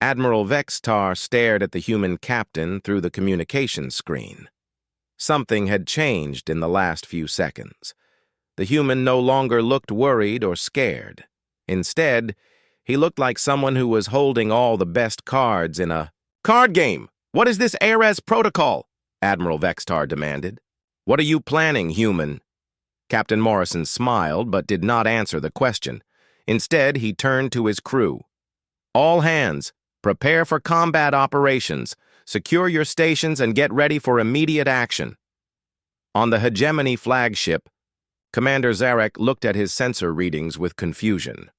Admiral Vextar stared at the human captain through the communications screen. Something had changed in the last few seconds. The human no longer looked worried or scared. Instead, he looked like someone who was holding all the best cards in a card game. What is this Ares protocol? Admiral Vextar demanded. What are you planning, human? Captain Morrison smiled but did not answer the question. Instead, he turned to his crew. All hands, prepare for combat operations. Secure your stations and get ready for immediate action. On the Hegemony flagship, Commander Zarek looked at his sensor readings with confusion.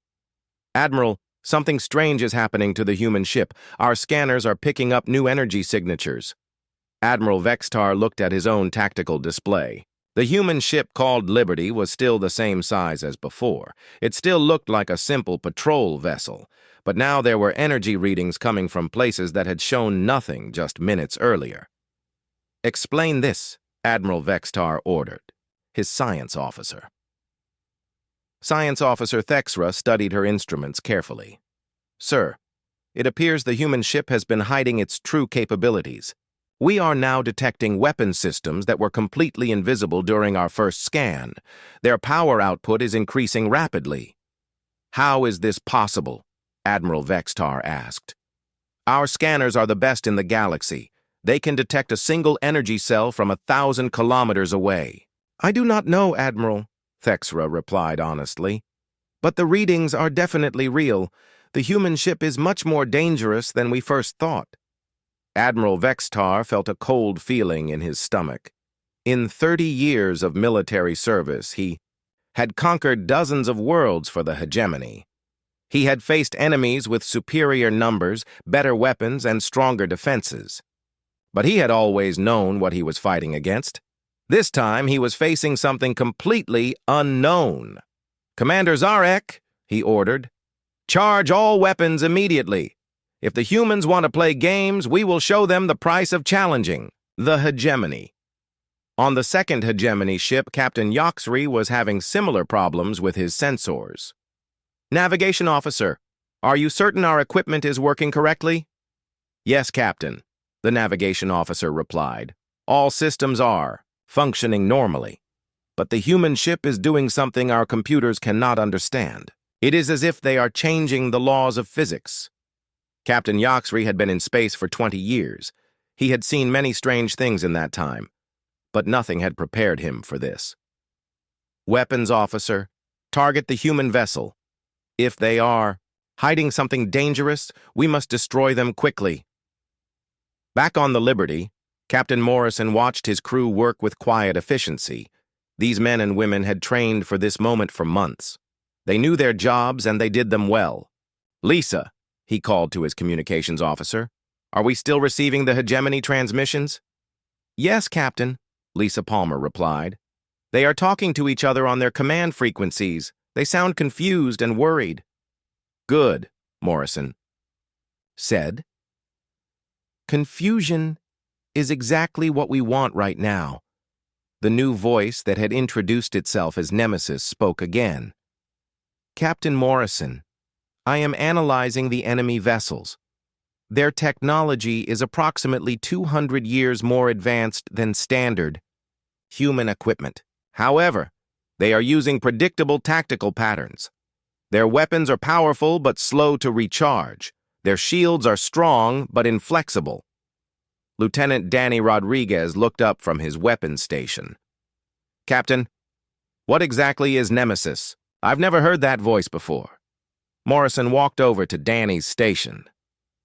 Admiral, something strange is happening to the human ship. Our scanners are picking up new energy signatures. Admiral Vextar looked at his own tactical display. The human ship called Liberty was still the same size as before. It still looked like a simple patrol vessel, but now there were energy readings coming from places that had shown nothing just minutes earlier. Explain this, Admiral Vextar ordered, his science officer. Science Officer Thexra studied her instruments carefully. Sir, it appears the human ship has been hiding its true capabilities. We are now detecting weapon systems that were completely invisible during our first scan. Their power output is increasing rapidly. How is this possible? Admiral Vextar asked. Our scanners are the best in the galaxy. They can detect a single energy cell from 1,000 kilometers away. I do not know, Admiral, Thexra replied honestly. But the readings are definitely real. The human ship is much more dangerous than we first thought. Admiral Vextar felt a cold feeling in his stomach. In 30 years of military service, he had conquered dozens of worlds for the Hegemony. He had faced enemies with superior numbers, better weapons, and stronger defenses. But he had always known what he was fighting against. This time, he was facing something completely unknown. Commander Zarek, he ordered, charge all weapons immediately. If the humans want to play games, we will show them the price of challenging the Hegemony. On the second Hegemony ship, Captain Yoxri was having similar problems with his sensors. Navigation officer, are you certain our equipment is working correctly? Yes, Captain, the navigation officer replied. All systems are functioning normally. But the human ship is doing something our computers cannot understand. It is as if they are changing the laws of physics. Captain Yoxri had been in space for 20 years. He had seen many strange things in that time, but nothing had prepared him for this. Weapons officer, target the human vessel. If they are hiding something dangerous, we must destroy them quickly. Back on the Liberty, Captain Morrison watched his crew work with quiet efficiency. These men and women had trained for this moment for months. They knew their jobs and they did them well. Lisa, he called to his communications officer, are we still receiving the Hegemony transmissions? Yes, Captain, Lisa Palmer replied. They are talking to each other on their command frequencies. They sound confused and worried. Good, Morrison said. Confusion is exactly what we want right now. The new voice that had introduced itself as Nemesis spoke again. Captain Morrison, I am analyzing the enemy vessels. Their technology is approximately 200 years more advanced than standard human equipment. However, they are using predictable tactical patterns. Their weapons are powerful but slow to recharge. Their shields are strong but inflexible. Lieutenant Danny Rodriguez looked up from his weapons station. Captain, what exactly is Nemesis? I've never heard that voice before. Morrison walked over to Danny's station.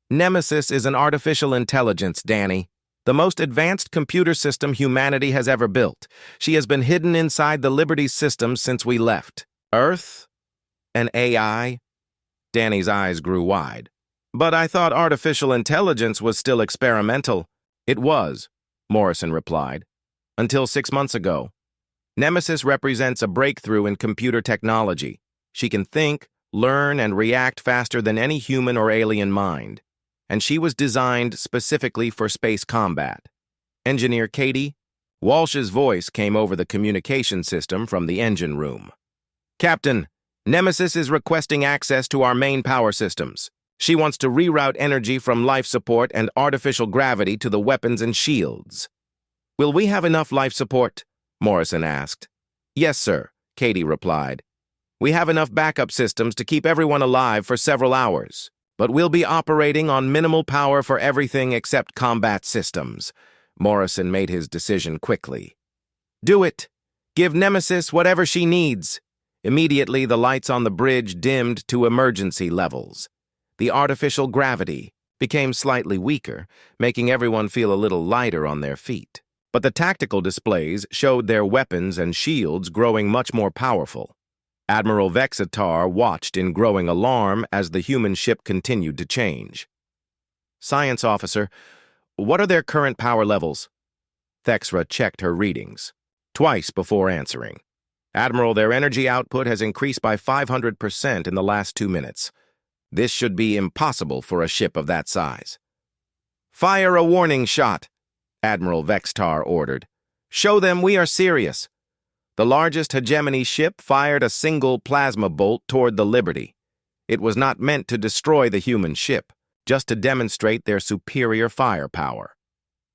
Nemesis is an artificial intelligence, Danny. The most advanced computer system humanity has ever built. She has been hidden inside the Liberty system since we left. Earth? An AI? Danny's eyes grew wide. But I thought artificial intelligence was still experimental. It was, Morrison replied, until 6 months ago. Nemesis represents a breakthrough in computer technology. She can think, learn, and react faster than any human or alien mind. And she was designed specifically for space combat. Engineer Katie? Walsh's voice came over the communication system from the engine room. Captain, Nemesis is requesting access to our main power systems. She wants to reroute energy from life support and artificial gravity to the weapons and shields. Will we have enough life support? Morrison asked. Yes, sir, Katie replied. We have enough backup systems to keep everyone alive for several hours, but we'll be operating on minimal power for everything except combat systems. Morrison made his decision quickly. Do it! Give Nemesis whatever she needs. Immediately, the lights on the bridge dimmed to emergency levels. The artificial gravity became slightly weaker, making everyone feel a little lighter on their feet. But the tactical displays showed their weapons and shields growing much more powerful. Admiral Vexatar watched in growing alarm as the human ship continued to change. Science officer, what are their current power levels? Thexra checked her readings, twice before answering. Admiral, their energy output has increased by 500% in the last 2 minutes. This should be impossible for a ship of that size. Fire a warning shot, Admiral Vextar ordered. Show them we are serious. The largest hegemony ship fired a single plasma bolt toward the Liberty. It was not meant to destroy the human ship, just to demonstrate their superior firepower.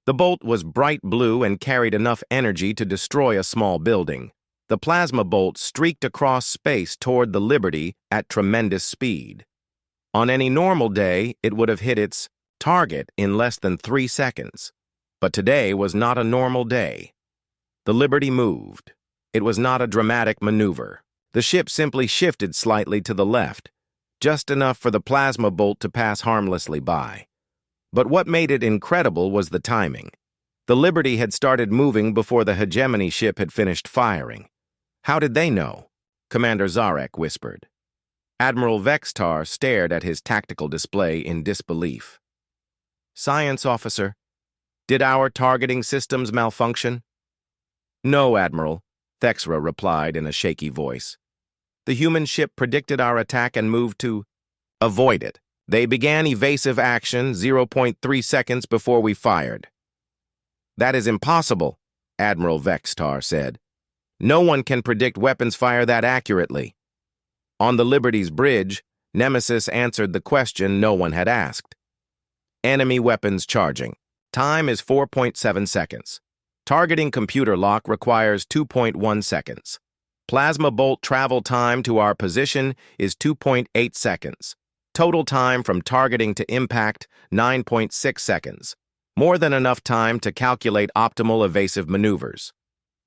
The bolt was bright blue and carried enough energy to destroy a small building. The plasma bolt streaked across space toward the Liberty at tremendous speed. On any normal day, it would have hit its target in less than 3 seconds. But today was not a normal day. The Liberty moved. It was not a dramatic maneuver. The ship simply shifted slightly to the left, just enough for the plasma bolt to pass harmlessly by. But what made it incredible was the timing. The Liberty had started moving before the hegemony ship had finished firing. How did they know? Commander Zarek whispered. Admiral Vextar stared at his tactical display in disbelief. Science officer, did our targeting systems malfunction? No, Admiral, Thexra replied in a shaky voice. The human ship predicted our attack and moved to avoid it. They began evasive action 0.3 seconds before we fired. That is impossible, Admiral Vextar said. No one can predict weapons fire that accurately. On the Liberty's bridge, Nemesis answered the question no one had asked. Enemy weapons charging. Time is 4.7 seconds. Targeting computer lock requires 2.1 seconds. Plasma bolt travel time to our position is 2.8 seconds. Total time from targeting to impact, 9.6 seconds. More than enough time to calculate optimal evasive maneuvers.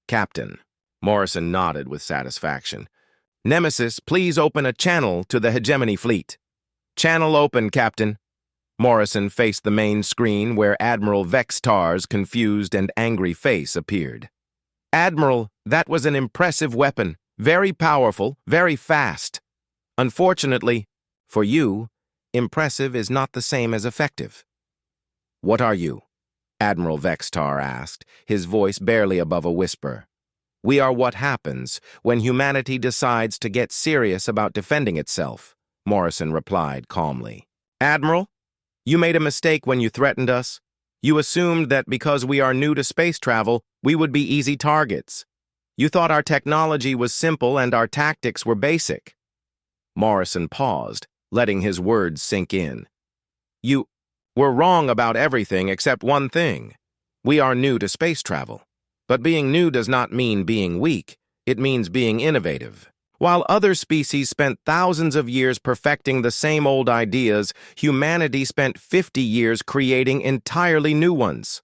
Captain. Morrison nodded with satisfaction. Nemesis, please open a channel to the hegemony fleet. Channel open, Captain. Morrison faced the main screen where Admiral Vextar's confused and angry face appeared. Admiral, that was an impressive weapon. Very powerful, very fast. Unfortunately, for you, impressive is not the same as effective. What are you? Admiral Vextar asked, his voice barely above a whisper. We are what happens when humanity decides to get serious about defending itself, Morrison replied calmly. Admiral, you made a mistake when you threatened us. You assumed that because we are new to space travel, we would be easy targets. You thought our technology was simple and our tactics were basic. Morrison paused, letting his words sink in. You were wrong about everything except one thing. We are new to space travel. But being new does not mean being weak. It means being innovative. While other species spent thousands of years perfecting the same old ideas, humanity spent 50 years creating entirely new ones.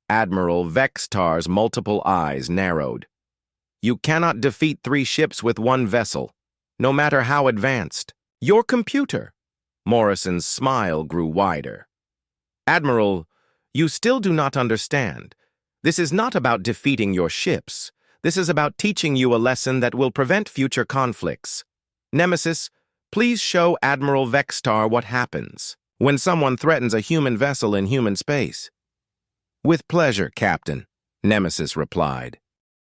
Admiral Vextar's multiple eyes narrowed. You cannot defeat 3 ships with 1 vessel, no matter how advanced. Your computer. Morrison's smile grew wider. Admiral, you still do not understand. This is not about defeating your ships. This is about teaching you a lesson that will prevent future conflicts. Nemesis, please show Admiral Vextar what happens when someone threatens a human vessel in human space. With pleasure, Captain, Nemesis replied.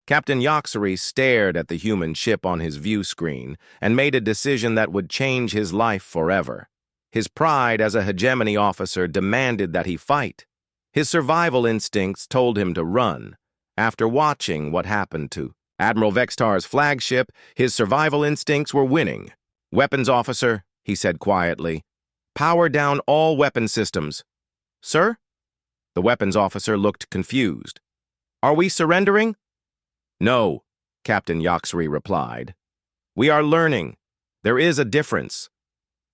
Captain Yoxery stared at the human ship on his view screen and made a decision that would change his life forever. His pride as a hegemony officer demanded that he fight. His survival instincts told him to run. After watching what happened to Admiral Vextar's flagship, his survival instincts were winning. Weapons officer, he said quietly, Power down all weapon systems. Sir? The weapons officer looked confused. Are we surrendering? No, Captain Yoxry replied. We are learning. There is a difference.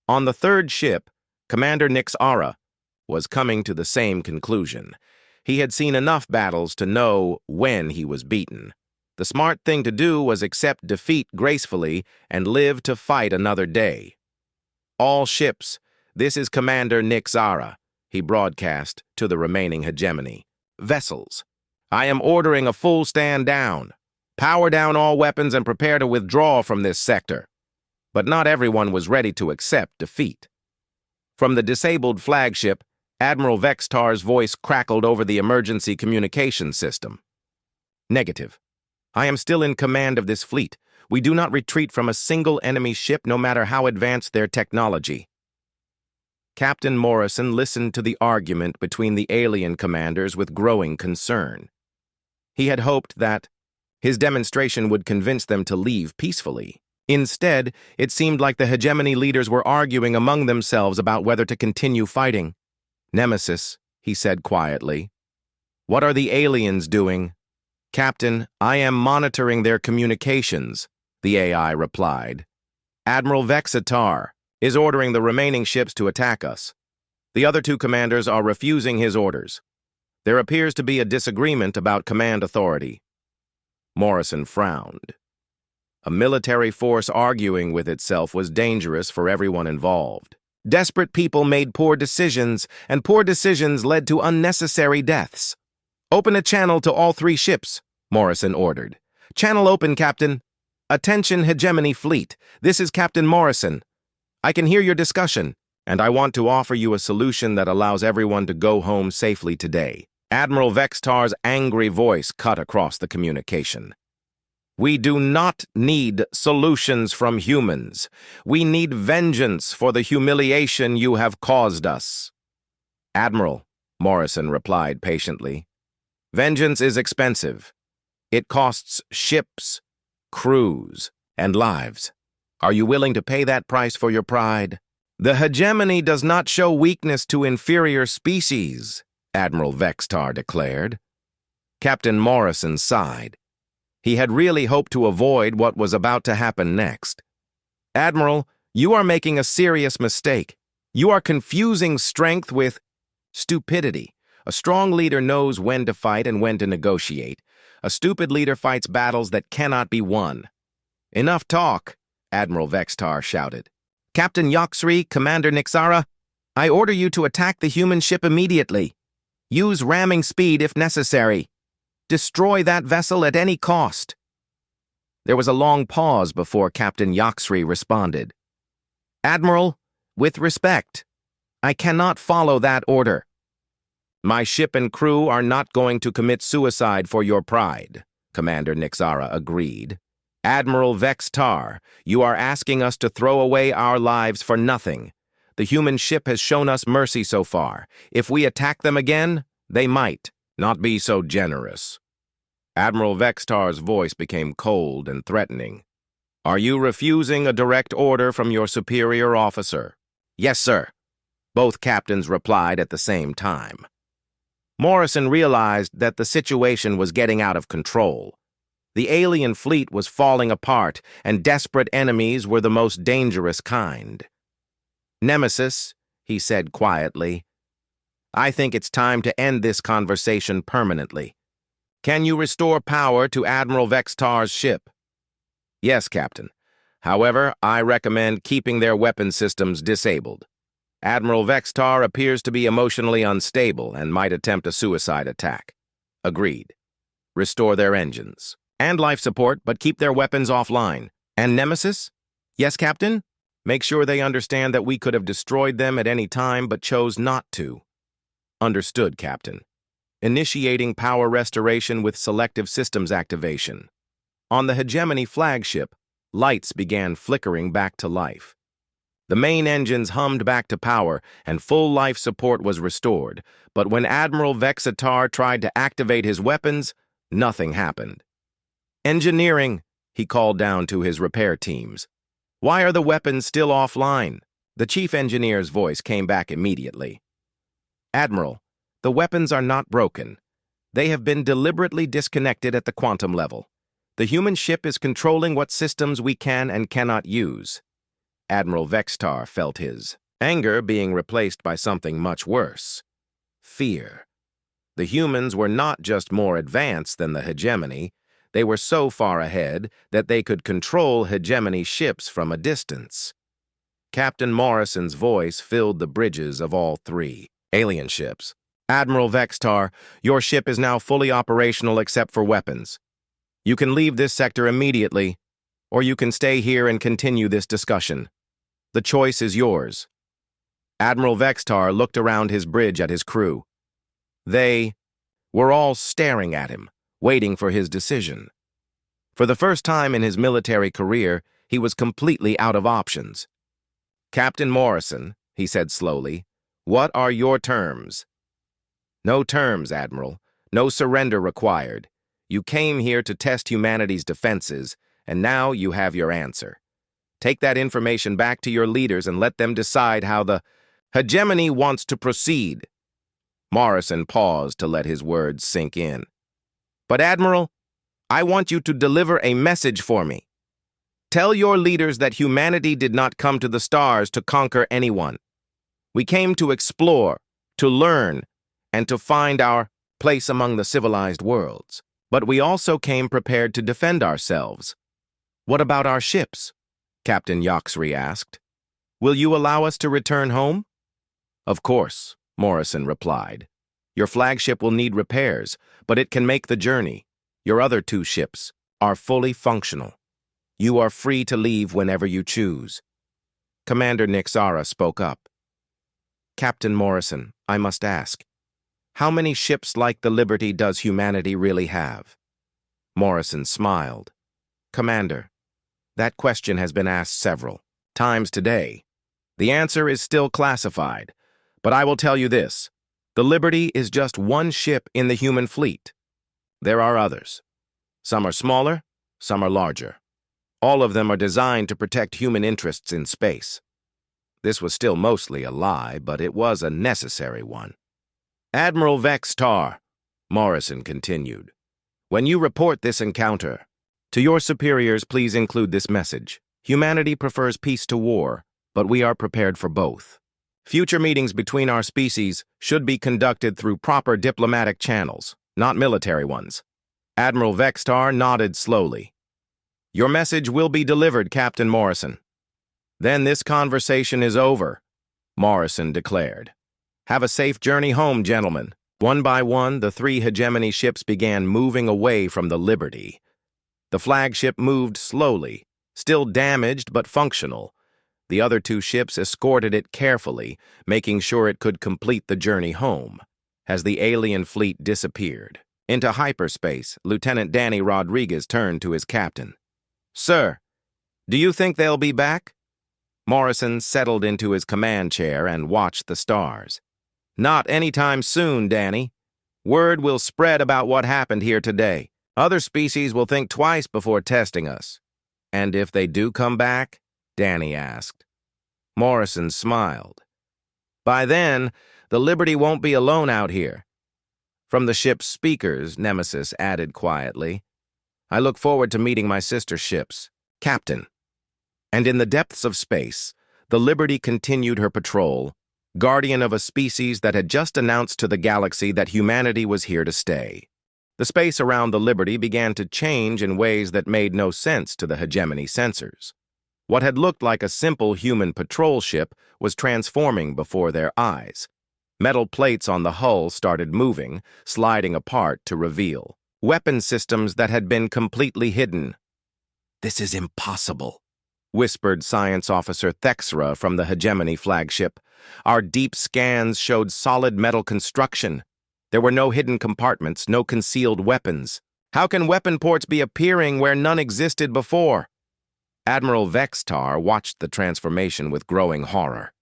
On the third ship, Commander Nixara was coming to the same conclusion. He had seen enough battles to know when he was beaten. The smart thing to do was accept defeat gracefully and live to fight another day. All ships, this is Commander Nixara, he broadcast to the remaining hegemony. Vessels, I am ordering a full stand down. Power down all weapons and prepare to withdraw from this sector. But not everyone was ready to accept defeat. From the disabled flagship, Admiral Vextar's voice crackled over the emergency communication system. Negative. I am still in command of this fleet. We do not retreat from a single enemy ship, no matter how advanced their technology. Captain Morrison listened to the argument between the alien commanders with growing concern. He had hoped that his demonstration would convince them to leave peacefully. Instead, it seemed like the hegemony leaders were arguing among themselves about whether to continue fighting. Nemesis, he said quietly. What are the aliens doing? Captain, I am monitoring their communications, the AI replied. Admiral Vexatar is ordering the remaining ships to attack us. The other two commanders are refusing his orders. There appears to be a disagreement about command authority. Morrison frowned. A military force arguing with itself was dangerous for everyone involved. Desperate people made poor decisions, and poor decisions led to unnecessary deaths. Open a channel to all three ships, Morrison ordered. Channel open, Captain. Attention, Hegemony Fleet. This is Captain Morrison. I can hear your discussion, and I want to offer you a solution that allows everyone to go home safely today. Admiral Vextar's angry voice cut across the communication. We do not need solutions from humans. We need vengeance for the humiliation you have caused us. Admiral, Morrison replied patiently, vengeance is expensive. It costs ships, crews, and lives. Are you willing to pay that price for your pride? The hegemony does not show weakness to inferior species, Admiral Vextar declared. Captain Morrison sighed. He had really hoped to avoid what was about to happen next. Admiral, you are making a serious mistake. You are confusing strength with stupidity. A strong leader knows when to fight and when to negotiate. A stupid leader fights battles that cannot be won. Enough talk, Admiral Vextar shouted. Captain Yoxry, Commander Nixara, I order you to attack the human ship immediately. Use ramming speed if necessary. Destroy that vessel at any cost. There was a long pause before Captain Yoxry responded. Admiral, with respect, I cannot follow that order. My ship and crew are not going to commit suicide for your pride, Commander Nixara agreed. Admiral Vextar, you are asking us to throw away our lives for nothing. The human ship has shown us mercy so far. If we attack them again, they might not be so generous. Admiral Vextar's voice became cold and threatening. Are you refusing a direct order from your superior officer? Yes, sir. Both captains replied at the same time. Morrison realized that the situation was getting out of control. The alien fleet was falling apart, and desperate enemies were the most dangerous kind. Nemesis, he said quietly, I think it's time to end this conversation permanently. Can you restore power to Admiral Vextar's ship? Yes, Captain. However, I recommend keeping their weapon systems disabled. Admiral Vextar appears to be emotionally unstable and might attempt a suicide attack. Agreed. Restore their engines. And life support, but keep their weapons offline. And Nemesis? Yes, Captain? Make sure they understand that we could have destroyed them at any time but chose not to. Understood, Captain. Initiating power restoration with selective systems activation. On the Hegemony flagship, lights began flickering back to life. The main engines hummed back to power, and full life support was restored, but when Admiral Vexatar tried to activate his weapons, nothing happened. Engineering, he called down to his repair teams. Why are the weapons still offline? The chief engineer's voice came back immediately. Admiral, the weapons are not broken. They have been deliberately disconnected at the quantum level. The human ship is controlling what systems we can and cannot use. Admiral Vextar felt his anger being replaced by something much worse. Fear. The humans were not just more advanced than the hegemony, they were so far ahead that they could control hegemony ships from a distance. Captain Morrison's voice filled the bridges of all three alien ships. Admiral Vextar, your ship is now fully operational except for weapons. You can leave this sector immediately, or you can stay here and continue this discussion. The choice is yours. Admiral Vextar looked around his bridge at his crew. They were all staring at him, waiting for his decision. For the first time in his military career, he was completely out of options. Captain Morrison, he said slowly, what are your terms? No terms, Admiral. No surrender required. You came here to test humanity's defenses, and now you have your answer. Take that information back to your leaders and let them decide how the hegemony wants to proceed. Morrison paused to let his words sink in. But Admiral, I want you to deliver a message for me. Tell your leaders that humanity did not come to the stars to conquer anyone. We came to explore, to learn, and to find our place among the civilized worlds. But we also came prepared to defend ourselves. What about our ships? Captain Yoxry asked. Will you allow us to return home? Of course, Morrison replied. Your flagship will need repairs, but it can make the journey. Your other two ships are fully functional. You are free to leave whenever you choose. Commander Nixara spoke up. Captain Morrison, I must ask, how many ships like the Liberty does humanity really have? Morrison smiled. Commander, that question has been asked several times today. The answer is still classified, but I will tell you this. The Liberty is just one ship in the human fleet. There are others. Some are smaller, some are larger. All of them are designed to protect human interests in space. This was still mostly a lie, but it was a necessary one. Admiral Vextar, Morrison continued, when you report this encounter, to your superiors please include this message. Humanity prefers peace to war, but we are prepared for both. Future meetings between our species should be conducted through proper diplomatic channels, not military ones. Admiral Vextar nodded slowly. Your message will be delivered, Captain Morrison. Then this conversation is over, Morrison declared. Have a safe journey home, gentlemen. One by one, the three hegemony ships began moving away from the Liberty. The flagship moved slowly, still damaged but functional. The other two ships escorted it carefully, making sure it could complete the journey home. As the alien fleet disappeared into hyperspace, Lieutenant Danny Rodriguez turned to his captain. Sir, do you think they'll be back? Morrison settled into his command chair and watched the stars. Not anytime soon, Danny. Word will spread about what happened here today. Other species will think twice before testing us. And if they do come back? Danny asked. Morrison smiled. By then, the Liberty won't be alone out here. From the ship's speakers, Nemesis added quietly, I look forward to meeting my sister ships, Captain. And in the depths of space, the Liberty continued her patrol, guardian of a species that had just announced to the galaxy that humanity was here to stay. The space around the Liberty began to change in ways that made no sense to the hegemony sensors. What had looked like a simple human patrol ship was transforming before their eyes. Metal plates on the hull started moving, sliding apart to reveal weapon systems that had been completely hidden. This is impossible, whispered Science Officer Thexra from the hegemony flagship. Our deep scans showed solid metal construction. There were no hidden compartments, no concealed weapons. How can weapon ports be appearing where none existed before? Admiral Vextar watched the transformation with growing horror.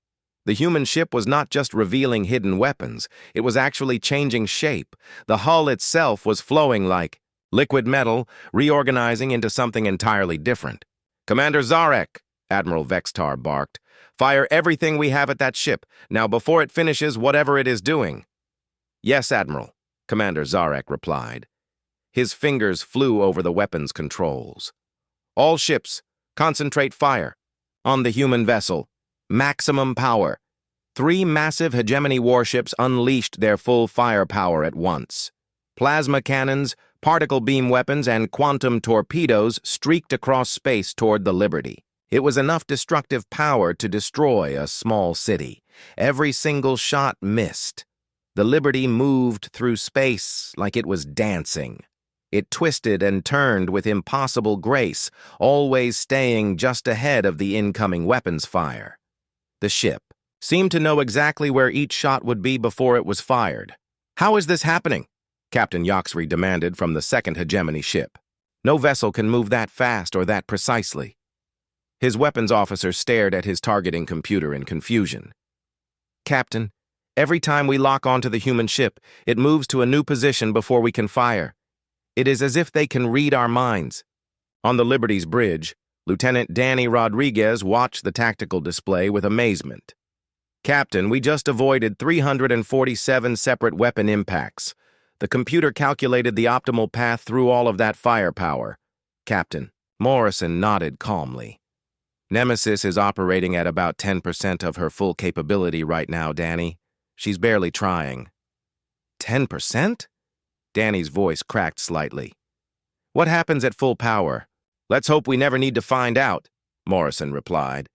The human ship was not just revealing hidden weapons, it was actually changing shape. The hull itself was flowing like liquid metal, reorganizing into something entirely different. Commander Zarek, Admiral Vextar barked, Fire everything we have at that ship, now before it finishes whatever it is doing." "Yes, Admiral," Commander Zarek replied. His fingers flew over the weapons controls. "All ships, concentrate fire. On the human vessel. Maximum power." 3 massive hegemony warships unleashed their full firepower at once. Plasma cannons, particle beam weapons, and quantum torpedoes streaked across space toward the Liberty. It was enough destructive power to destroy a small city. Every single shot missed. The Liberty moved through space like it was dancing. It twisted and turned with impossible grace, always staying just ahead of the incoming weapons fire. The ship seemed to know exactly where each shot would be before it was fired. "How is this happening?" Captain Yoxry demanded from the second hegemony ship. "No vessel can move that fast or that precisely." His weapons officer stared at his targeting computer in confusion. "Captain, every time we lock onto the human ship, it moves to a new position before we can fire. It is as if they can read our minds." On the Liberty's bridge, Lieutenant Danny Rodriguez watched the tactical display with amazement. "Captain, we just avoided 347 separate weapon impacts. The computer calculated the optimal path through all of that firepower." "Captain," Morrison nodded calmly. "Nemesis is operating at about 10% of her full capability right now, Danny. She's barely trying." 10%? Danny's voice cracked slightly. "What happens at full power? Let's hope we never need to find out," Morrison replied.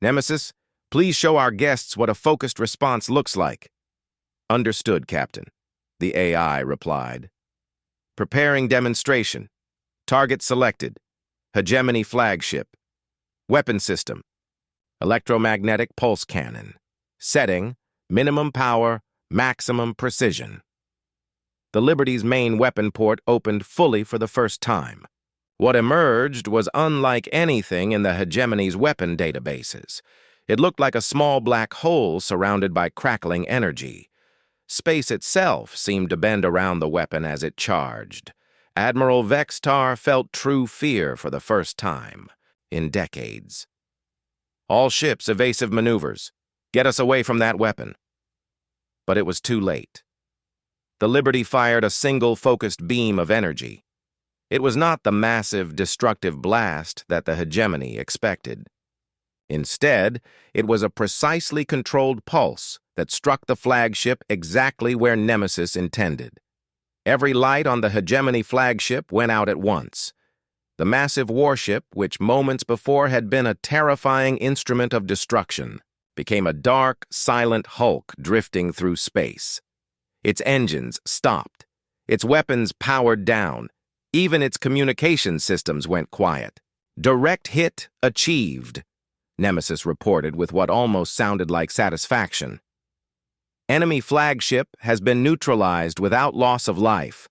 "Nemesis, please show our guests what a focused response looks like." "Understood, Captain," the AI replied. "Preparing demonstration. Target selected. Hegemony flagship. Weapon system. Electromagnetic pulse cannon. Setting, minimum power, maximum precision." The Liberty's main weapon port opened fully for the first time. What emerged was unlike anything in the hegemony's weapon databases. It looked like a small black hole surrounded by crackling energy. Space itself seemed to bend around the weapon as it charged. Admiral Vextar felt true fear for the first time in decades. "All ships, evasive maneuvers. Get us away from that weapon." But it was too late. The Liberty fired a single focused beam of energy. It was not the massive, destructive blast that the hegemony expected. Instead, it was a precisely controlled pulse that struck the flagship exactly where Nemesis intended. Every light on the hegemony flagship went out at once. The massive warship, which moments before had been a terrifying instrument of destruction, became a dark, silent hulk drifting through space. Its engines stopped. Its weapons powered down. Even its communication systems went quiet. "Direct hit achieved," Nemesis reported with what almost sounded like satisfaction. "Enemy flagship has been neutralized without loss of life.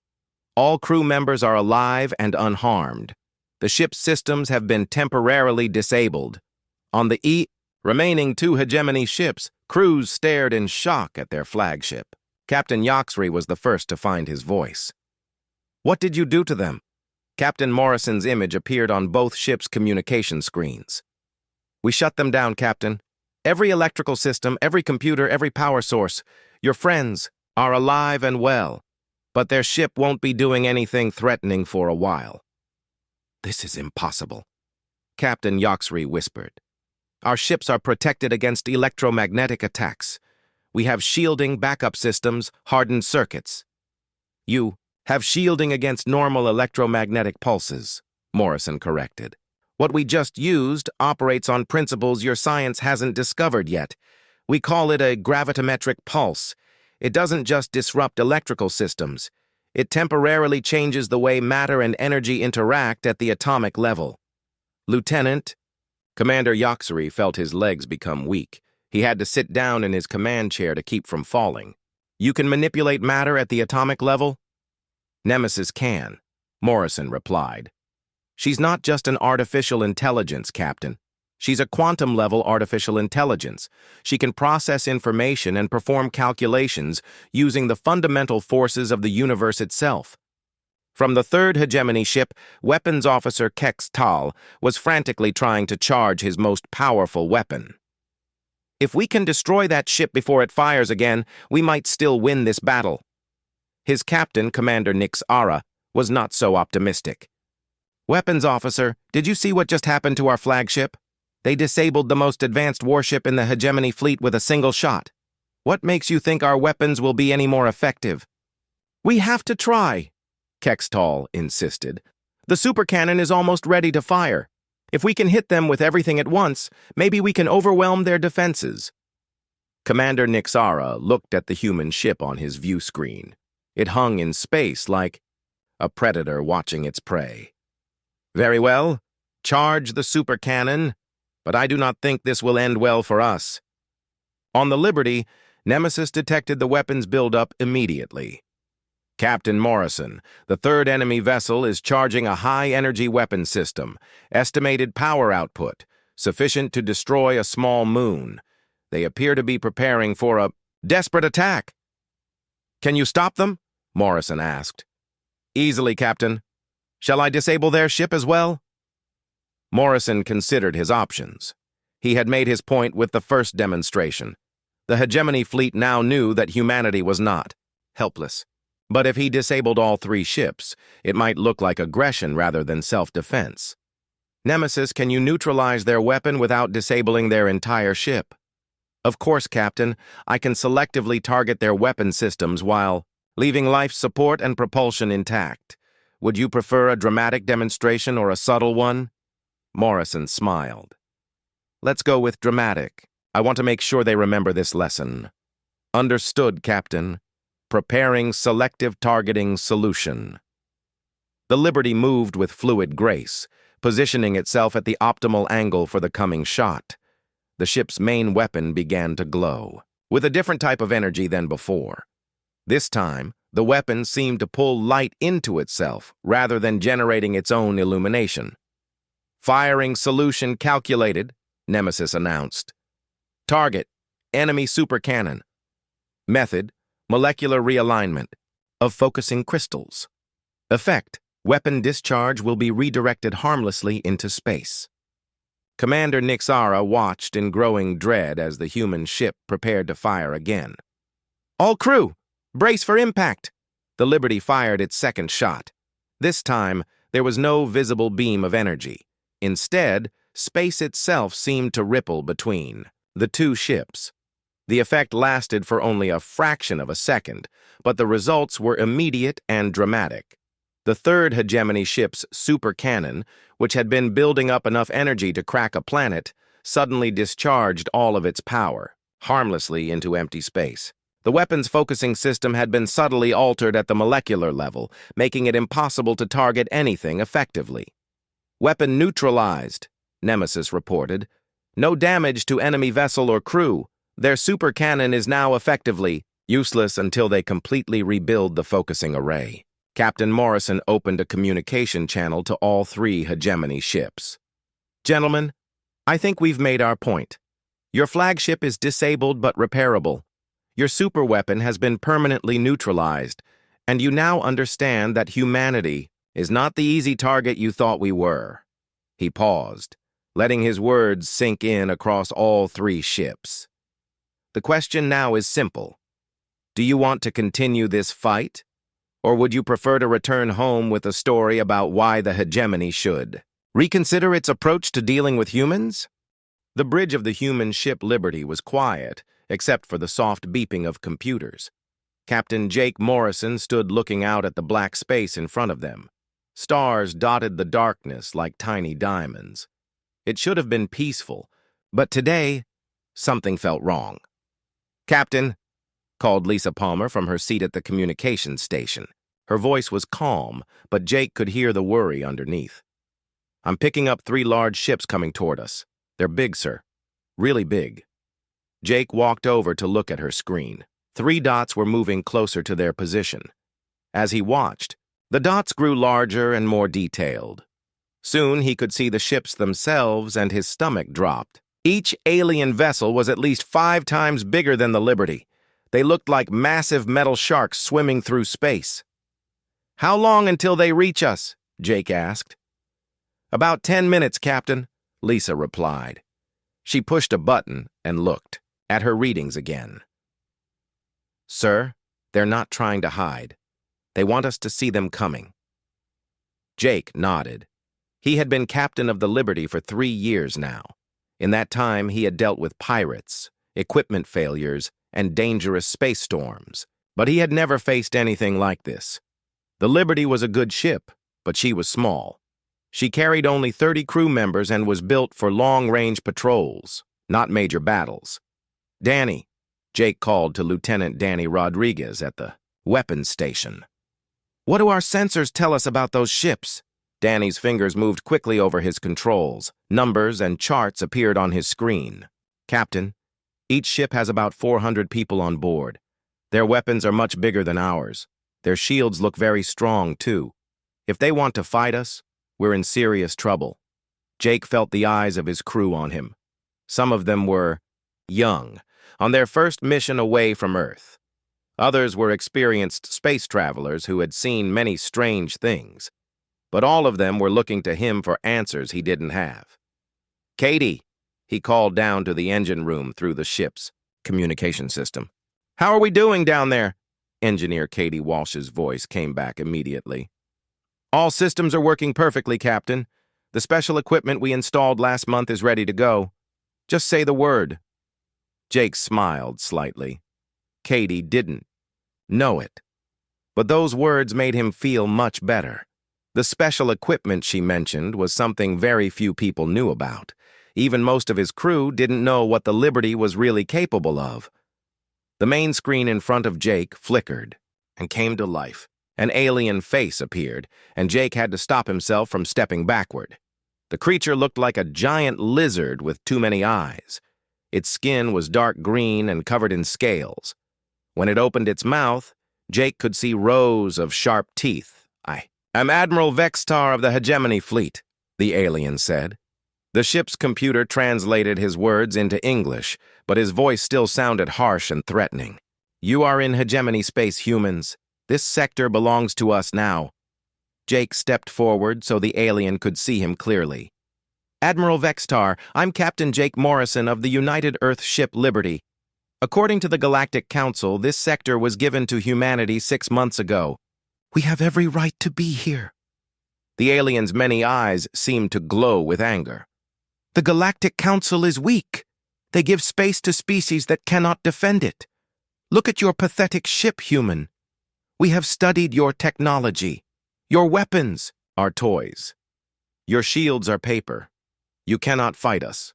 All crew members are alive and unharmed. The ship's systems have been temporarily disabled." On the remaining 2 hegemony ships, crews stared in shock at their flagship. Captain Yoxry was the first to find his voice. "What did you do to them?" Captain Morrison's image appeared on both ships' communication screens. "We shut them down, Captain. Every electrical system, every computer, every power source. Your friends are alive and well, but their ship won't be doing anything threatening for a while." "This is impossible," Captain Yoxry whispered. "Our ships are protected against electromagnetic attacks. We have shielding backup systems, hardened circuits." "You have shielding against normal electromagnetic pulses," Morrison corrected. "What we just used operates on principles your science hasn't discovered yet. We call it a gravitometric pulse. It doesn't just disrupt electrical systems. It temporarily changes the way matter and energy interact at the atomic level." "Lieutenant," Commander Yoxry felt his legs become weak. He had to sit down in his command chair to keep from falling. "You can manipulate matter at the atomic level?" "Nemesis can," Morrison replied. "She's not just an artificial intelligence, Captain. She's a quantum-level artificial intelligence. She can process information and perform calculations using the fundamental forces of the universe itself." From the 3rd hegemony ship, Weapons Officer Kex Tal was frantically trying to charge his most powerful weapon. If we can destroy that ship before it fires again, we might still win this battle. His captain, Commander Nix Ara, was not so optimistic. Weapons officer, did you see what just happened to our flagship? They disabled the most advanced warship in the hegemony fleet with a single shot. What makes you think our weapons will be any more effective? We have to try, Kextall insisted. The supercannon is almost ready to fire. If we can hit them with everything at once, maybe we can overwhelm their defenses. Commander Nixara looked at the human ship on his view screen. It hung in space like a predator watching its prey. Very well, charge the supercannon, but I do not think this will end well for us. On the Liberty, Nemesis detected the weapons buildup immediately. Captain Morrison, the third enemy vessel is charging a high-energy weapon system, estimated power output, sufficient to destroy a small moon. They appear to be preparing for a desperate attack. Can you stop them? Morrison asked. Easily, Captain. Shall I disable their ship as well? Morrison considered his options. He had made his point with the first demonstration. The hegemony fleet now knew that humanity was not helpless. But if he disabled all three ships, it might look like aggression rather than self-defense. Nemesis, can you neutralize their weapon without disabling their entire ship? Of course, Captain. I can selectively target their weapon systems while leaving life support and propulsion intact. Would you prefer a dramatic demonstration or a subtle one? Morrison smiled. Let's go with dramatic. I want to make sure they remember this lesson. Understood, Captain. Preparing selective targeting solution. The Liberty moved with fluid grace, positioning itself at the optimal angle for the coming shot. The ship's main weapon began to glow, with a different type of energy than before. This time, the weapon seemed to pull light into itself rather than generating its own illumination. Firing solution calculated, Nemesis announced. Target, enemy supercannon. Method, molecular realignment of focusing crystals. Effect, weapon discharge will be redirected harmlessly into space. Commander Nixara watched in growing dread as the human ship prepared to fire again. All crew, brace for impact! The Liberty fired its second shot. This time, there was no visible beam of energy. Instead, space itself seemed to ripple between the two ships. The effect lasted for only a fraction of a second, but the results were immediate and dramatic. The third hegemony ship's supercannon, which had been building up enough energy to crack a planet, suddenly discharged all of its power, harmlessly into empty space. The weapon's focusing system had been subtly altered at the molecular level, making it impossible to target anything effectively. Weapon neutralized, Nemesis reported. No damage to enemy vessel or crew. Their supercannon is now effectively useless until they completely rebuild the focusing array. Captain Morrison opened a communication channel to all three hegemony ships. Gentlemen, I think we've made our point. Your flagship is disabled but repairable. Your superweapon has been permanently neutralized, and you now understand that humanity is not the easy target you thought we were. He paused, letting his words sink in across all three ships. The question now is simple. Do you want to continue this fight, or would you prefer to return home with a story about why the hegemony should reconsider its approach to dealing with humans? The bridge of the human ship Liberty was quiet, except for the soft beeping of computers. Captain Jake Morrison stood looking out at the black space in front of them. Stars dotted the darkness like tiny diamonds. It should have been peaceful, but today, something felt wrong. Captain, called Lisa Palmer from her seat at the communications station. Her voice was calm, but Jake could hear the worry underneath. I'm picking up 3 large ships coming toward us. They're big, sir. Really big. Jake walked over to look at her screen. 3 dots were moving closer to their position. As he watched, the dots grew larger and more detailed. Soon he could see the ships themselves and his stomach dropped. Each alien vessel was at least 5 times bigger than the Liberty. They looked like massive metal sharks swimming through space. How long until they reach us? Jake asked. About 10 minutes, Captain, Lisa replied. She pushed a button and looked. at her readings again. "Sir, they're not trying to hide. They want us to see them coming." Jake nodded. He had been captain of the Liberty for 3 years now. In that time, he had dealt with pirates, equipment failures, and dangerous space storms. But he had never faced anything like this. The Liberty was a good ship, but she was small. She carried only 30 crew members and was built for long-range patrols, not major battles. "Danny," Jake called to Lieutenant Danny Rodriguez at the weapons station. "What do our sensors tell us about those ships?" Danny's fingers moved quickly over his controls. Numbers and charts appeared on his screen. "Captain, each ship has about 400 people on board. Their weapons are much bigger than ours. Their shields look very strong, too. If they want to fight us, we're in serious trouble." Jake felt the eyes of his crew on him. Some of them were young, on their first mission away from Earth. Others were experienced space travelers who had seen many strange things. But all of them were looking to him for answers he didn't have. "Katie," he called down to the engine room through the ship's communication system. "How are we doing down there?" Engineer Katie Walsh's voice came back immediately. "All systems are working perfectly, Captain. The special equipment we installed last month is ready to go. Just say the word." Jake smiled slightly. Katie didn't know it. But those words made him feel much better. The special equipment she mentioned was something very few people knew about. Even most of his crew didn't know what the Liberty was really capable of. The main screen in front of Jake flickered and came to life. An alien face appeared, and Jake had to stop himself from stepping backward. The creature looked like a giant lizard with too many eyes. Its skin was dark green and covered in scales. When it opened its mouth, Jake could see rows of sharp teeth. "I'm Admiral Vextar of the Hegemony Fleet," the alien said. The ship's computer translated his words into English, but his voice still sounded harsh and threatening. "You are in Hegemony space, humans. This sector belongs to us now." Jake stepped forward so the alien could see him clearly. "Admiral Vextar, I'm Captain Jake Morrison of the United Earth ship Liberty. According to the Galactic Council, this sector was given to humanity 6 months ago. We have every right to be here." The alien's many eyes seemed to glow with anger. "The Galactic Council is weak. They give space to species that cannot defend it. Look at your pathetic ship, human. We have studied your technology. Your weapons are toys. Your shields are paper. You cannot fight us."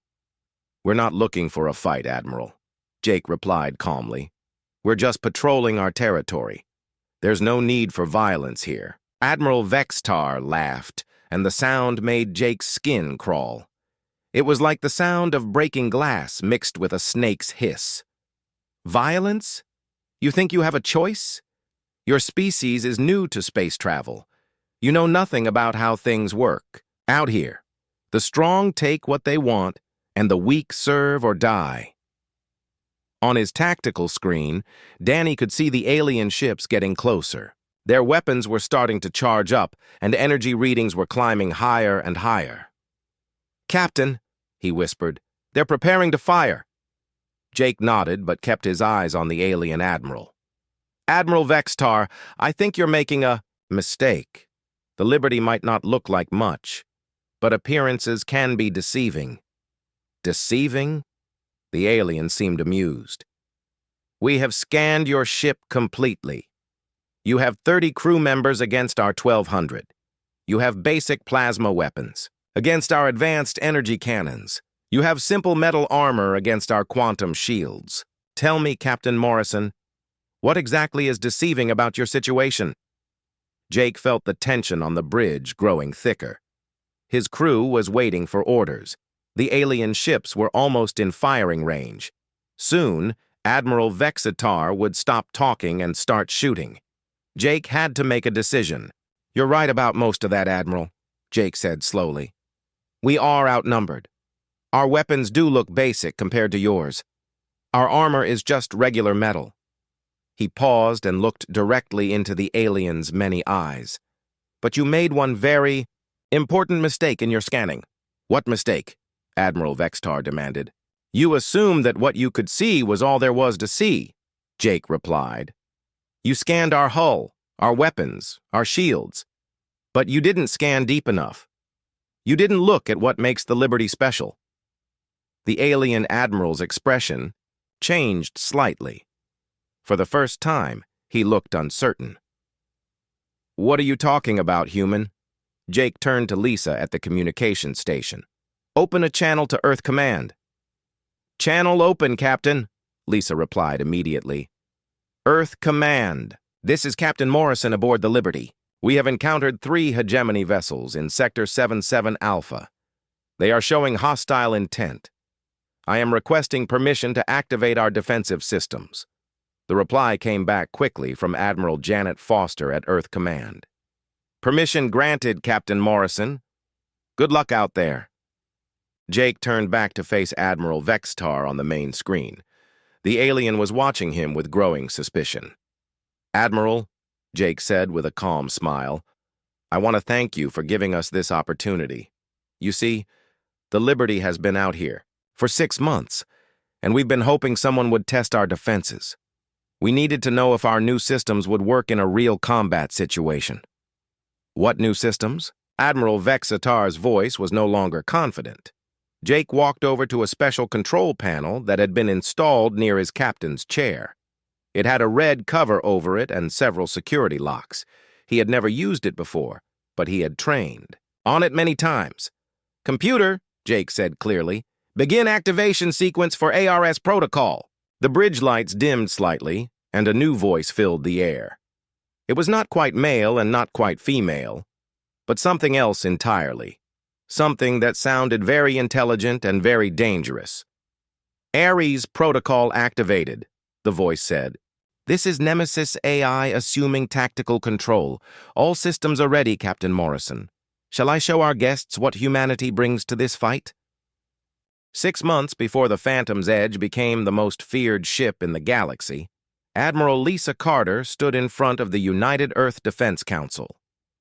"We're not looking for a fight, Admiral," Jake replied calmly. "We're just patrolling our territory. There's no need for violence here." Admiral Vextar laughed, and the sound made Jake's skin crawl. It was like the sound of breaking glass mixed with a snake's hiss. "Violence? You think you have a choice? Your species is new to space travel. You know nothing about how things work. Out here, the strong take what they want, and the weak serve or die." On his tactical screen, Danny could see the alien ships getting closer. Their weapons were starting to charge up, and energy readings were climbing higher and higher. "Captain," he whispered, "they're preparing to fire." Jake nodded but kept his eyes on the alien admiral. "Admiral Vextar, I think you're making a mistake. The Liberty might not look like much, but appearances can be deceiving." "Deceiving?" The alien seemed amused. "We have scanned your ship completely. You have 30 crew members against our 1,200. You have basic plasma weapons against our advanced energy cannons. You have simple metal armor against our quantum shields. Tell me, Captain Morrison, what exactly is deceiving about your situation?" Jake felt the tension on the bridge growing thicker. His crew was waiting for orders. The alien ships were almost in firing range. Soon, Admiral Vexatar would stop talking and start shooting. Jake had to make a decision. "You're right about most of that, Admiral," Jake said slowly. "We are outnumbered. Our weapons do look basic compared to yours. Our armor is just regular metal." He paused and looked directly into the alien's many eyes. "But you made one very important mistake in your scanning." "What mistake?" Admiral Vextar demanded. You assumed that what you could see was all there was to see, Jake replied. You scanned our hull, our weapons, our shields, but you didn't scan deep enough. You didn't look at what makes the Liberty special. The alien admiral's expression changed slightly. For the first time, he looked uncertain. What are you talking about, human? Jake turned to Lisa at the communication station. Open a channel to Earth Command. Channel open, Captain, Lisa replied immediately. Earth Command. This is Captain Morrison aboard the Liberty. We have encountered 3 hegemony vessels in Sector 77 Alpha. They are showing hostile intent. I am requesting permission to activate our defensive systems. The reply came back quickly from Admiral Janet Foster at Earth Command. Permission granted, Captain Morrison. Good luck out there. Jake turned back to face Admiral Vextar on the main screen. The alien was watching him with growing suspicion. Admiral, Jake said with a calm smile, I want to thank you for giving us this opportunity. You see, the Liberty has been out here for 6 months, and we've been hoping someone would test our defenses. We needed to know if our new systems would work in a real combat situation. What new systems? Admiral Vexatar's voice was no longer confident. Jake walked over to a special control panel that had been installed near his captain's chair. It had a red cover over it and several security locks. He had never used it before, but he had trained on it many times. Computer, Jake said clearly, begin activation sequence for ARS protocol. The bridge lights dimmed slightly, and a new voice filled the air. It was not quite male and not quite female, but something else entirely. Something that sounded very intelligent and very dangerous. Ares protocol activated, the voice said. This is Nemesis AI assuming tactical control. All systems are ready, Captain Morrison. Shall I show our guests what humanity brings to this fight? 6 months before the Phantom's Edge became the most feared ship in the galaxy, Admiral Lisa Carter stood in front of the United Earth Defense Council.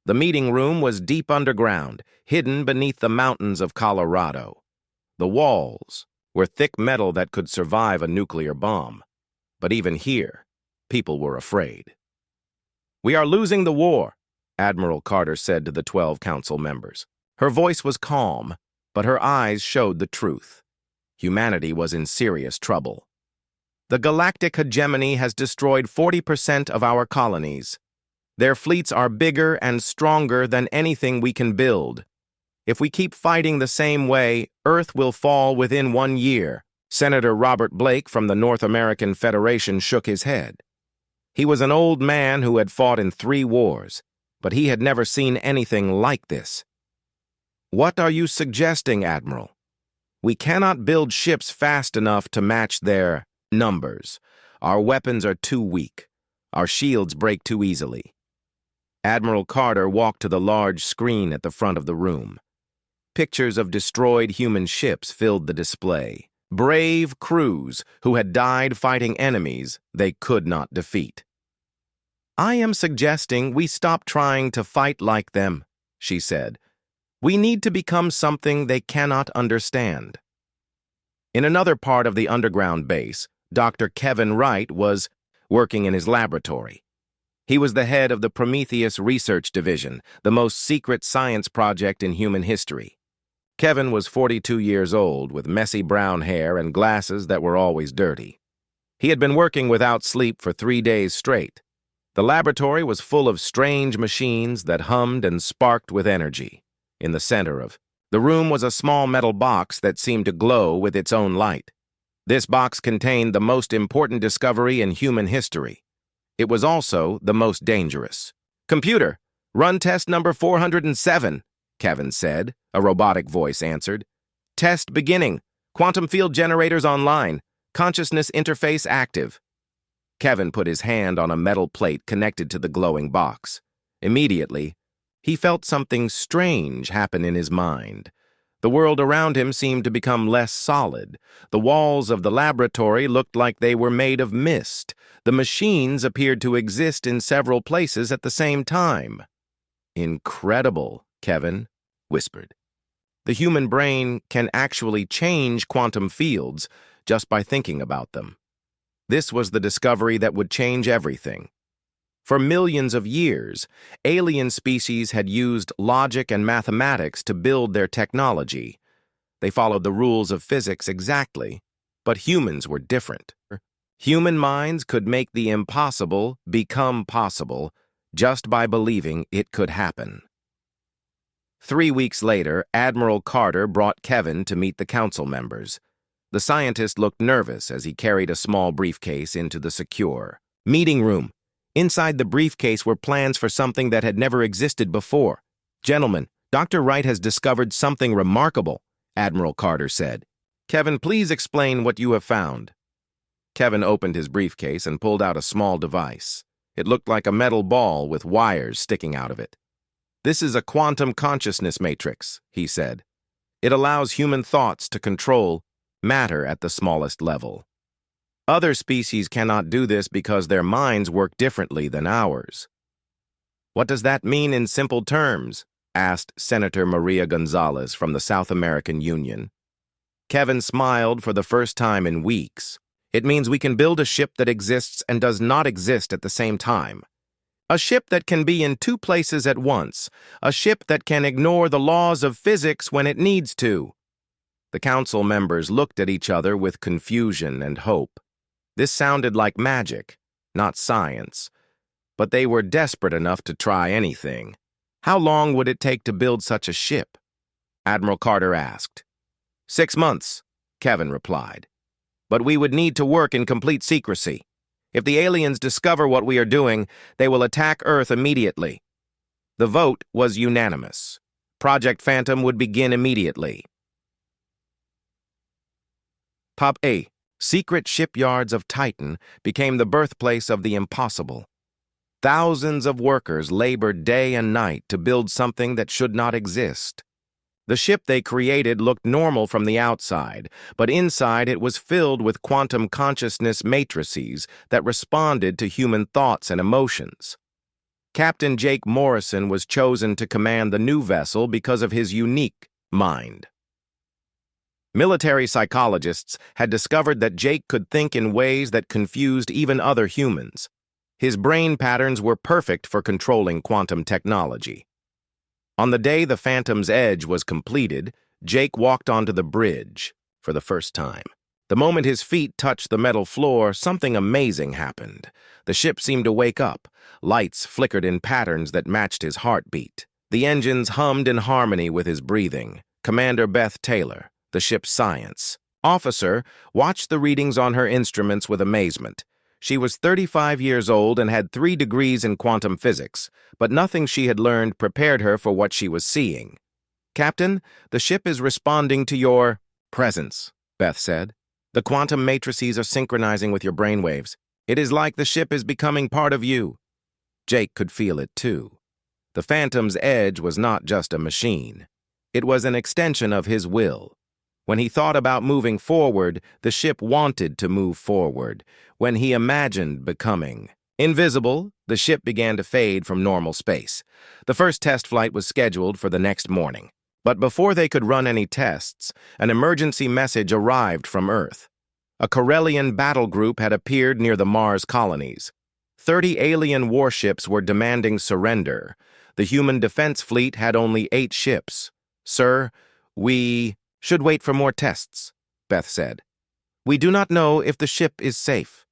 The meeting room was deep underground, hidden beneath the mountains of Colorado. The walls were thick metal that could survive a nuclear bomb. But even here, people were afraid. We are losing the war, Admiral Carter said to the 12 council members. Her voice was calm, but her eyes showed the truth. Humanity was in serious trouble. The Galactic hegemony has destroyed 40% of our colonies. Their fleets are bigger and stronger than anything we can build. If we keep fighting the same way, Earth will fall within 1 year. Senator Robert Blake from the North American Federation shook his head. He was an old man who had fought in 3 wars, but he had never seen anything like this. What are you suggesting, Admiral? We cannot build ships fast enough to match their numbers. Our weapons are too weak. Our shields break too easily. Admiral Carter walked to the large screen at the front of the room. Pictures of destroyed human ships filled the display. Brave crews who had died fighting enemies they could not defeat. I am suggesting we stop trying to fight like them, she said. We need to become something they cannot understand. In another part of the underground base, Dr. Kevin Wright was working in his laboratory. He was the head of the Prometheus Research Division, the most secret science project in human history. Kevin was 42 years old, with messy brown hair and glasses that were always dirty. He had been working without sleep for 3 days straight. The laboratory was full of strange machines that hummed and sparked with energy. In the center of the room was a small metal box that seemed to glow with its own light. This box contained the most important discovery in human history. It was also the most dangerous. Computer, run test number 407, Kevin said. A robotic voice answered. Test beginning. Quantum field generators online. Consciousness interface active. Kevin put his hand on a metal plate connected to the glowing box. Immediately, he felt something strange happen in his mind. The world around him seemed to become less solid. The walls of the laboratory looked like they were made of mist. The machines appeared to exist in several places at the same time. Incredible, Kevin whispered. The human brain can actually change quantum fields just by thinking about them. This was the discovery that would change everything. For millions of years, alien species had used logic and mathematics to build their technology. They followed the rules of physics exactly, but humans were different. Human minds could make the impossible become possible just by believing it could happen. 3 weeks later, Admiral Carter brought Kevin to meet the council members. The scientist looked nervous as he carried a small briefcase into the secure meeting room. Inside the briefcase were plans for something that had never existed before. "Gentlemen, Dr. Wright has discovered something remarkable," Admiral Carter said. "Kevin, please explain what you have found." Kevin opened his briefcase and pulled out a small device. It looked like a metal ball with wires sticking out of it. "This is a quantum consciousness matrix," he said. "It allows human thoughts to control matter at the smallest level. Other species cannot do this because their minds work differently than ours." "What does that mean in simple terms?" asked Senator Maria Gonzalez from the South American Union. Kevin smiled for the first time in weeks. "It means we can build a ship that exists and does not exist at the same time. A ship that can be in 2 places at once. A ship that can ignore the laws of physics when it needs to." The council members looked at each other with confusion and hope. This sounded like magic, not science, but they were desperate enough to try anything. "How long would it take to build such a ship?" Admiral Carter asked. 6 months, Kevin replied. "But we would need to work in complete secrecy. If the aliens discover what we are doing, they will attack Earth immediately." The vote was unanimous. Project Phantom would begin immediately. Pop A. Secret shipyards of Titan became the birthplace of the impossible. Thousands of workers labored day and night to build something that should not exist. The ship they created looked normal from the outside, but inside it was filled with quantum consciousness matrices that responded to human thoughts and emotions. Captain Jake Morrison was chosen to command the new vessel because of his unique mind. Military psychologists had discovered that Jake could think in ways that confused even other humans. His brain patterns were perfect for controlling quantum technology. On the day the Phantom's Edge was completed, Jake walked onto the bridge for the first time. The moment his feet touched the metal floor, something amazing happened. The ship seemed to wake up. Lights flickered in patterns that matched his heartbeat. The engines hummed in harmony with his breathing. Commander Beth Taylor, the ship's science officer, watched the readings on her instruments with amazement. She was 35 years old and had 3 degrees in quantum physics, but nothing she had learned prepared her for what she was seeing. "Captain, the ship is responding to your presence," Beth said. "The quantum matrices are synchronizing with your brainwaves. It is like the ship is becoming part of you." Jake could feel it too. The Phantom's Edge was not just a machine. It was an extension of his will. When he thought about moving forward, the ship wanted to move forward. When he imagined becoming invisible, the ship began to fade from normal space. The first test flight was scheduled for the next morning. But before they could run any tests, an emergency message arrived from Earth. A Corellian battle group had appeared near the Mars colonies. 30 alien warships were demanding surrender. The human defense fleet had only 8 ships. "Sir, we should wait for more tests," Beth said. "We do not know if the ship is safe."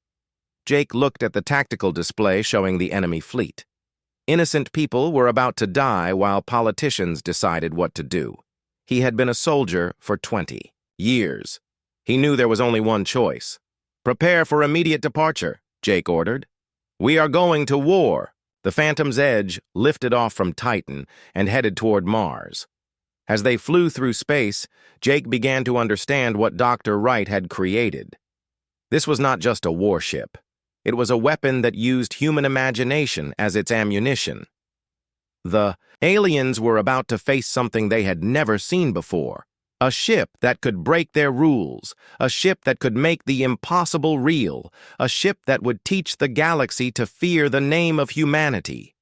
Jake looked at the tactical display showing the enemy fleet. Innocent people were about to die while politicians decided what to do. He had been a soldier for 20 years. He knew there was only one choice. "Prepare for immediate departure," Jake ordered. "We are going to war." The Phantom's Edge lifted off from Titan and headed toward Mars. As they flew through space, Jake began to understand what Dr. Wright had created. This was not just a warship. It was a weapon that used human imagination as its ammunition. The aliens were about to face something they had never seen before. A ship that could break their rules. A ship that could make the impossible real. A ship that would teach the galaxy to fear the name of humanity.